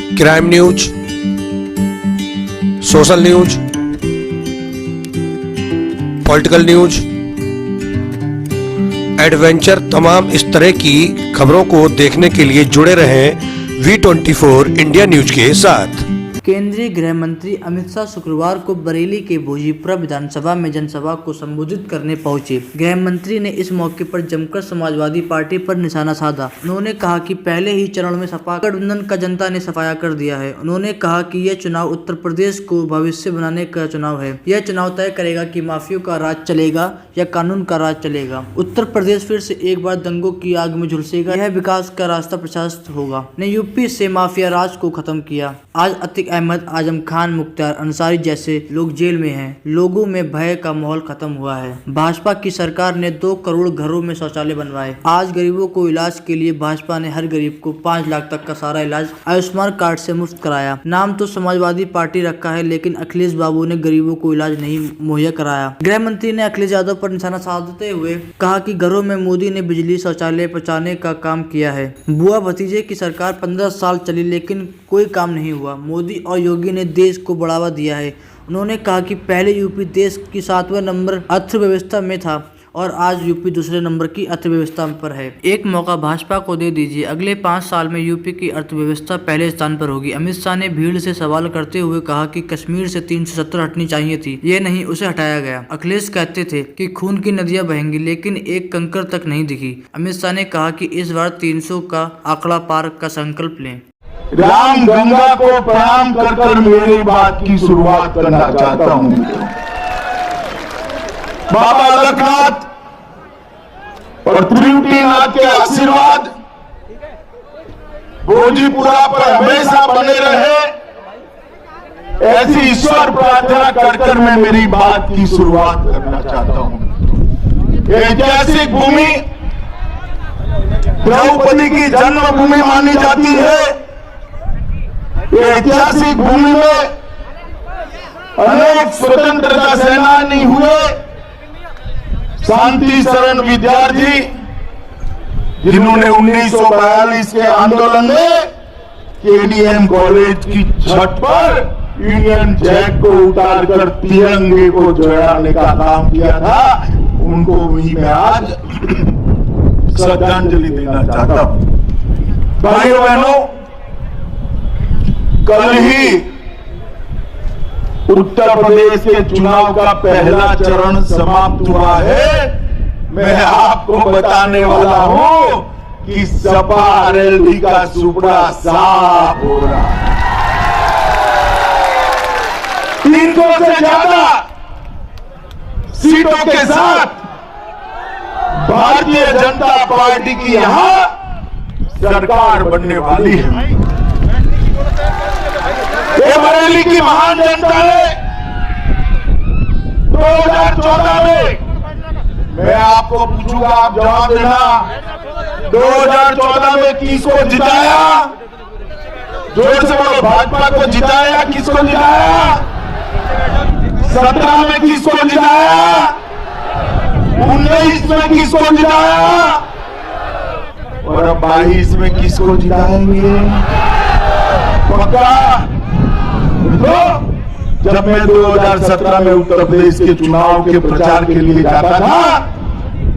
Crime news, social news, political news, adventure, तमाम इस तरह की खबरों को देखने के लिए जुड़े रहें V24 इंडिया न्यूज के साथ। केंद्रीय गृह मंत्री अमित शाह शुक्रवार को बरेली के भोजीपुरा विधानसभा में जनसभा को संबोधित करने पहुंचे। गृह मंत्री ने इस मौके पर जमकर समाजवादी पार्टी पर निशाना साधा। उन्होंने कहा कि पहले ही चरण में सपा गठबंधन का जनता ने सफाया कर दिया है। उन्होंने कहा कि यह चुनाव उत्तर प्रदेश को भविष्य बनाने का चुनाव है। यह चुनाव तय करेगा कि माफियों का राज चलेगा या कानून का राज चलेगा। उत्तर प्रदेश फिर से एक बार दंगों की आग में झुलसेगा। यह विकास का रास्ता प्रशस्त होगा। ने यूपी से माफिया राज को खत्म किया। आज अतीक अहमद, आजम खान, मुख्तार अंसारी जैसे लोग जेल में हैं। लोगों में भय का माहौल खत्म हुआ है। भाजपा की सरकार ने 2 करोड़ घरों में शौचालय बनवाए। आज गरीबों को इलाज के लिए भाजपा ने हर गरीब को 5 लाख तक का सारा इलाज आयुष्मान कार्ड से मुफ्त कराया। नाम तो समाजवादी पार्टी रखा है, लेकिन अखिलेश बाबू ने गरीबों को इलाज नहीं मुहैया कराया। गृह मंत्री ने अखिलेश यादव पर निशाना साधते हुए कहा कि घरों में मोदी ने बिजली, शौचालय पहुंचाने का काम किया है। बुआ भतीजे की सरकार 15 साल चली, लेकिन कोई काम नहीं हुआ। मोदी और योगी ने देश को बढ़ावा दिया है। उन्होंने कहा कि पहले यूपी देश की 7वें नंबर अर्थव्यवस्था में था और आज यूपी दूसरे नंबर की अर्थव्यवस्था पर है। एक मौका भाजपा को दे दीजिए। अगले 5 साल में यूपी की अर्थव्यवस्था पहले स्थान पर होगी। अमित शाह ने भीड़ से सवाल करते हुए कहा कि कश्मीर से 370 हटनी चाहिए थी, ये नहीं, उसे हटाया गया। अखिलेश कहते थे कि खून की नदियां बहेंगी, लेकिन एक कंकर तक नहीं दिखी। अमित शाह ने कहा कि इस बार 300 का आंकड़ा पार का संकल्प लें। राम गंगा को प्रणाम कर कर मेरी बात की शुरुआत करना चाहता हूं। बाबा अलखनाथ और त्रिपुटीनाथ के आशीर्वाद भोजीपुरा पर हमेशा बने रहे, ऐसी ईश्वर प्रार्थना कर कर मैं मेरी बात की शुरुआत करना चाहता हूं। ऐतिहासिक भूमि द्रौपदी की जन्मभूमि मानी जाती है। ऐतिहासिक भूमि में अनेक स्वतंत्रता सेनानी हुए, शांति शरण विद्यार्थी, जिन्होंने 1942 के आंदोलन में केडीएम कॉलेज की छत पर यूनियन जैक को उतारकर तिरंगे को जड़ाने का काम किया था, उनको भी मैं आज श्रद्धांजलि देना चाहता हूं। भाइयों बहनों, कल ही उत्तर प्रदेश के चुनाव का पहला चरण समाप्त हुआ है। मैं आपको बताने वाला हूं कि सपा आरएलडी का सुपड़ा साफ हो रहा है। 300 से ज्यादा सीटों के साथ भारतीय जनता पार्टी की यहां सरकार बनने वाली है। ये बरेली की महान जनता ने 2014 में, मैं आपको पूछूंगा, आप जवाब देना, 2014 में किसको जिताया? जोर से बोलो, भाजपा को जिताया? किसको जिताया? 17 में किसको जिताया? 19 में किसको जिताया? और अब 22 में किसको जिताएंगे? पक्का? तो जब मैं 2017 में उत्तर प्रदेश के चुनाव के प्रचार के लिए जाता था,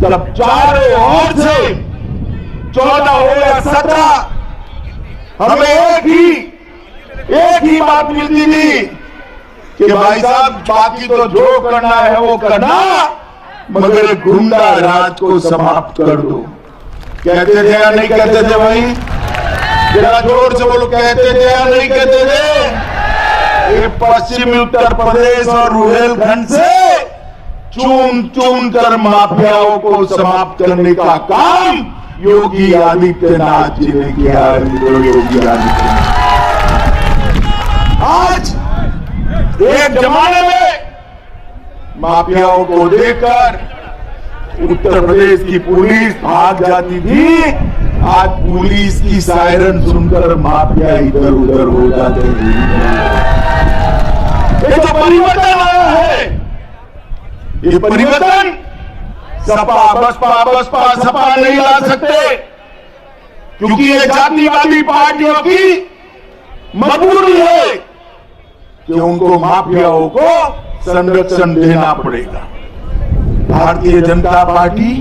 तब चारों ओर से 14 हो या 17, हमें एक ही बात मिलती थी कि भाई साहब, बाकी तो जो करना है वो करना, मगर गुंडा राज को समाप्त कर दो। कहते थे या नहीं कहते थे भाई? जरा जोर से बोलो, कहते थे या नहीं कहते थे? ये पश्चिमी उत्तर प्रदेश और रुहेलखंड से चुन चुन कर माफियाओं को समाप्त करने का काम योगी आदित्यनाथ जी ने किया। योगी आदित्यनाथ आज एक जमाने में माफियाओं को देखकर उत्तर प्रदेश की पुलिस भाग जाती थी, आज पुलिस की सायरन सुनकर माफिया इधर उधर हो जाते हैं। ये तो परिवर्तन आया है। ये परिवर्तन बसपा सपा नहीं ला सकते, क्योंकि ये जातिवादी पार्टियों की मजबूरी है कि उनको माफियाओं को संरक्षण देना पड़ेगा। भारतीय जनता पार्टी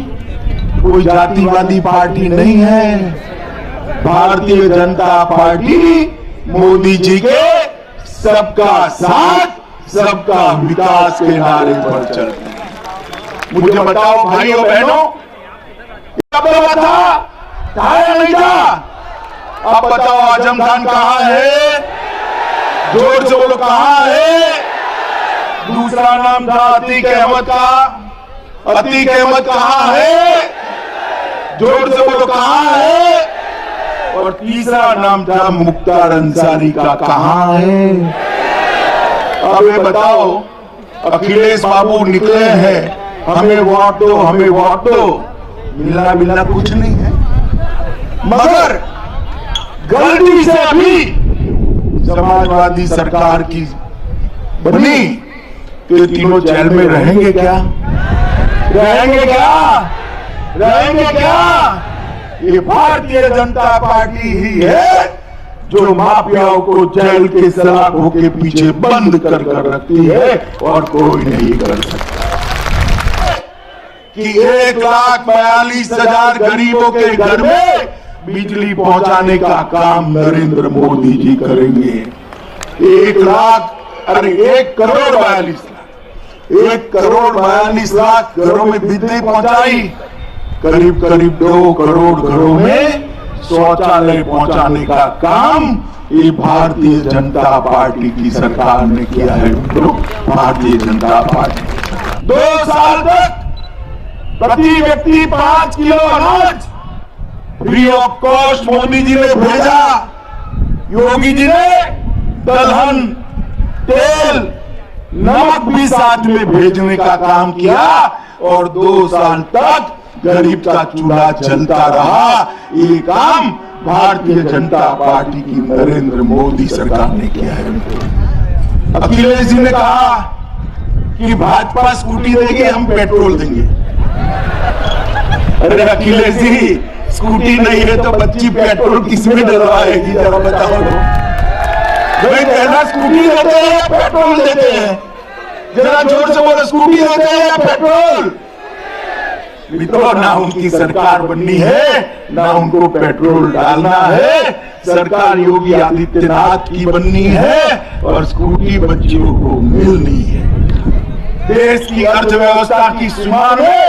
कोई जातिवादी पार्टी नहीं है। भारतीय जनता पार्टी मोदी जी के सबका साथ सबका विकास के नारे पर चलती है। मुझे बताओ भाइयों बहनों, कब था या नहीं था? अब बताओ आजम खान कहां है? जोर से बोलो कहां है? दूसरा नाम था अतीक अहमद का। अतीक अहमद कहां है? जोर से बोलो कहां है? और तीसरा नाम था मुख्तार अंसारी का। कहां है? अब ये बताओ, अखिलेश बाबू निकले हैं, हमें वोट दो, हमें वोट दो। मिलना कुछ नहीं है, मगर गलती से अभी समाजवादी सरकार की बनी तो ये तीनों जेल में रहेंगे क्या? रहेंगे क्या? रहेंगे क्या? ये भारतीय जनता पार्टी ही है जो माफियाओं को जेल के सलाखों के पीछे बंद कर रखती है और कोई नहीं कर सकता। कि 1,42,000 गरीबों के घर में बिजली पहुंचाने का काम नरेंद्र मोदी जी करेंगे। 1 करोड़ 42 लाख घरों में बिजली पहुंचाई। करीब 2 करोड़ घरों में शौचालय पहुंचाने का काम ये भारतीय जनता पार्टी की सरकार ने किया है। भारतीय जनता पार्टी 2 साल तक प्रति व्यक्ति 5 किलो अनाज free of cost Modi ji ने भेजा। योगी जी ने दलहन, तेल, नमक भी साथ में भेजने का काम किया और 2 साल तक गरीब का चूल्हा जलता रहा। ये काम भारतीय जनता पार्टी की नरेंद्र मोदी सरकार ने किया है। अखिलेश जी ने कहा कि भाजपा स्कूटी देगी, हम पेट्रोल देंगे। अरे अखिलेश जी, स्कूटी नहीं है तो बच्ची पेट्रोल किसमें डलवाएगी? जरा बताओ। भाई कहना स्कूटी देते हैं या पेट्रोल देते हैं? जरा जोर से बोलो, स्कूटी देते हैं या पेट्रोल? मित्रों, ना उनकी सरकार बननी है, ना उनको पेट्रोल डालना है। सरकार योगी आदित्यनाथ की बननी है और स्कूटी बच्चियों को मिलनी है। देश की अर्थव्यवस्था की सीमा में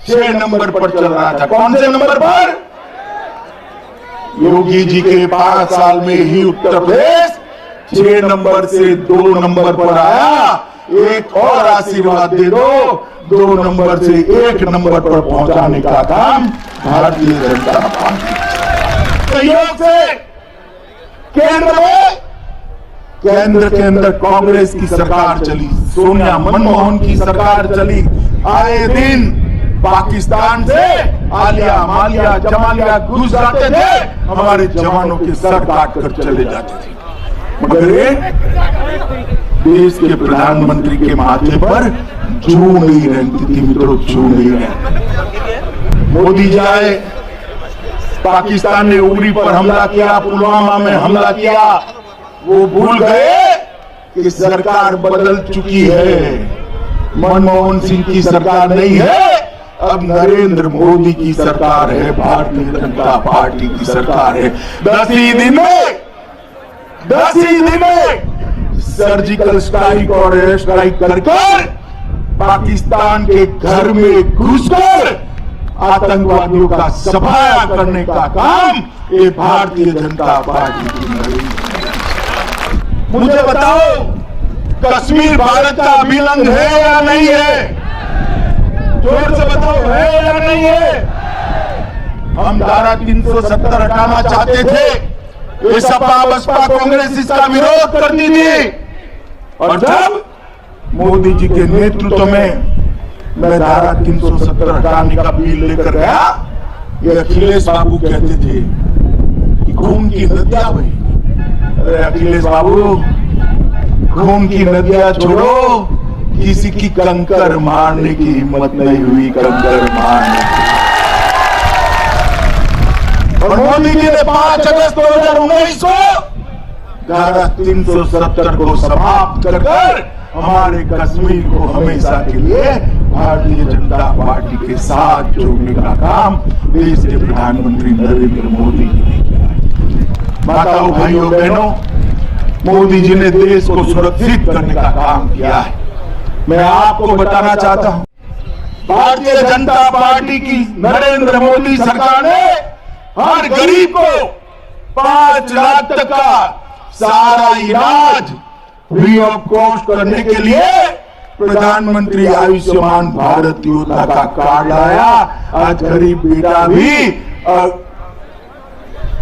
6 नंबर पर चल रहा था। कौन से नंबर पर? योगी जी के 5 साल में ही उत्तर प्रदेश 6 नंबर से 2 नंबर पर आया। एक और आशीर्वाद दे दो, 2 नंबर से 1 नंबर पर पहुंचाने का काम भारतीय जनता पार्टी सहयोग से केंद्र के अंदर कांग्रेस की सरकार चली, सोनिया मनमोहन की सरकार चली। आए दिन पाकिस्तान से आलिया, मालिया, जमालिया घुस जाते थे, हमारे जवानों के सर काट कर चले जाते थे। मगर ये देश के प्रधानमंत्री के माथे पर जू नहीं रहती थी। मित्रों, जू नहीं रहती। मोदी जी आए, पाकिस्तान ने उरी पर हमला किया, पुलवामा में हमला किया। वो भूल गए कि सरकार बदल चुकी है। मनमोहन सिंह की सरकार नहीं है, अब नरेंद्र मोदी की सरकार है, भारतीय जनता पार्टी की सरकार है। 10 ही दिन में सर्जिकल स्ट्राइक और एयर स्ट्राइक कर पाकिस्तान के घर में घुसकर आतंकवादियों का सफाया करने का काम ये भारतीय जनता पार्टी की नहीं। मुझे बताओ, कश्मीर भारत का अभिन्न है या नहीं है? जोर से बताओ, है या नहीं है? हम धारा 370 हटाना चाहते थे। ये सपा, बसपा, कांग्रेस इसका विरोध करती थी। और जब मोदी जी के नेतृत्व में मैं धारा 370 हटाने का बिल लेकर गया, ये अखिलेश बाबू कहते थे कि खून की नदियां बही। अरे अखिलेश बाबू, खून की नदियां छोड़ो, किसी की कंकर मारने की हिम्मत नहीं हुई। कंकर मारने की। और मोदी जी ने 5 अगस्त 2019 को धारा 370 को समाप्त कर हमारे कश्मीर को हमेशा के लिए भारतीय जनता पार्टी के साथ जोड़ने का काम देश के प्रधानमंत्री नरेंद्र मोदी जी ने किया है। माताओं, भाइयों, बहनों, मोदी जी ने देश को सुरक्षित करने का काम किया है। मैं आपको बताना चाहता हूं, भारतीय जनता पार्टी की नरेंद्र मोदी सरकार ने हर गरीब को 5 लाख तक का सारा इलाज फ्री ऑफ कॉस्ट करने के लिए प्रधानमंत्री आयुष्मान भारत योजना का कार्ड लाया। आज गरीब बेटा भी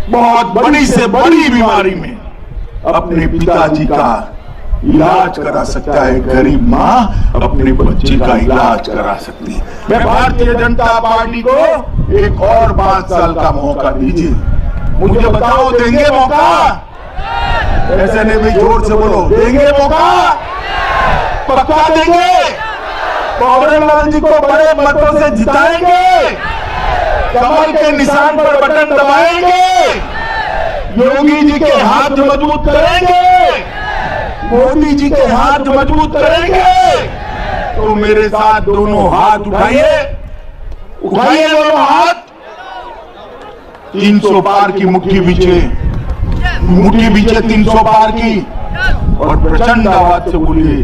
बहुत बड़ी से बड़ी बीमारी में अपने पिताजी का इलाज करा सकता है, गरीब माँ अपने बच्चे का इलाज करा सकती है। मैं भारतीय जनता पार्टी को एक और 5 साल का मौका दीजिए। मुझे बताओ, देंगे मौका? ऐसे नहीं भाई, जोर से बोलो, देंगे मौका? पक्का देंगे? पौड़ेलाल जी को बड़े मतों से जिताएंगे, कमल के निशान पर बटन दबाएंगे, योगी जी के हाथ मजबूत करेंगे, मोदी जी के हाथ मजबूत करेंगे। तो मेरे साथ दोनों हाथ उठाइए, उठाइए दोनों हाथ। 300 पार की मुट्ठी बीचे 300 पार की, और प्रचंड आवाज से बोलिए,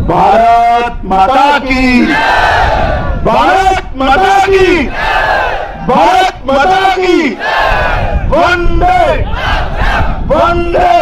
भारत माता की, भारत माता की, भारत माता की, वंदे वंदे